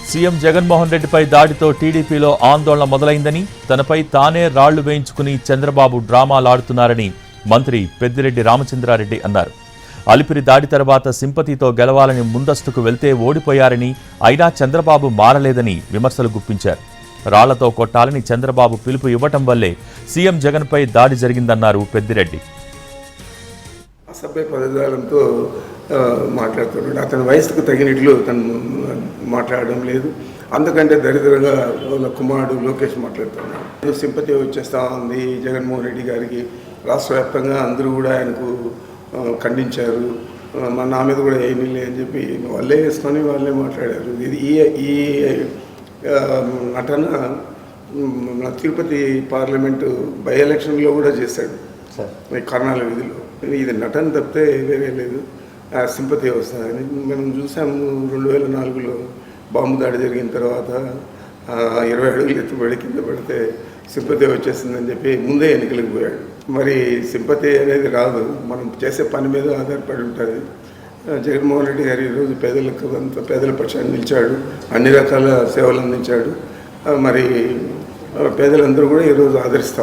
CM Jaganmohan రెడ్డిపై దాడితో టీడీపీలో ఆందోళన మొదలైందని, తనపై తానే రాళ్లు వేయించుకుని చంద్రబాబు డ్రామాలాడుతున్నారని మంత్రి పెద్దిరెడ్డి రామచంద్రారెడ్డి అన్నారు. అలిపిరి దాడి తర్వాత సింపతితో గెలవాలని ముందస్తుకు వెళ్తే ఓడిపోయారని, అయినా చంద్రబాబు మారలేదని విమర్శలు గుప్పించారు. రాళ్లతో కొట్టాలని చంద్రబాబు పిలుపు ఇవ్వటం వల్లే సీఎం జగన్పై దాడి జరిగిందన్నారు పెద్దిరెడ్డి. అసభ్య పదజాలంతో మాట్లాడుతున్నాడు. అతని వయసుకు తగినట్లు తను మాట్లాడడం లేదు. అందుకంటే దరిద్రంగా వాళ్ళ కుమారుడు లోకేష్ మాట్లాడుతున్నాడు. సింపతి వచ్చేస్తూ ఉంది జగన్మోహన్ రెడ్డి గారికి. రాష్ట్ర వ్యాప్తంగా అందరూ కూడా ఆయనకు ఖండించారు. నా మీద కూడా ఏమీ లే అని చెప్పి వాళ్ళే వేసుకొని వాళ్ళే మాట్లాడారు. ఇది ఈ నటన తిరుపతి పార్లమెంటు బై ఎలక్షన్లో కూడా చేశాడు కర్ణాల వీధిలో. ఇది నటన తప్పితే వేరే లేదు. సింపతి వస్తుందని మనం చూసాము. 2004లో బాంబు దాడి జరిగిన తర్వాత 20 అడుగులు ఎత్తుబడి కింద పడితే సింపతి వచ్చేసిందని చెప్పి ముందే ఎన్నికలకు పోయాడు. మరి సింపతి అనేది రాదు, మనం చేసే పని మీద ఆధారపడి ఉంటుంది. జగన్మోహన్ రెడ్డి గారు ఈరోజు పేదల పక్షాన్ని నిలిచాడు, అన్ని రకాల సేవలు అందించాడు. మరి పేదలందరూ కూడా ఈరోజు ఆదరిస్తారు.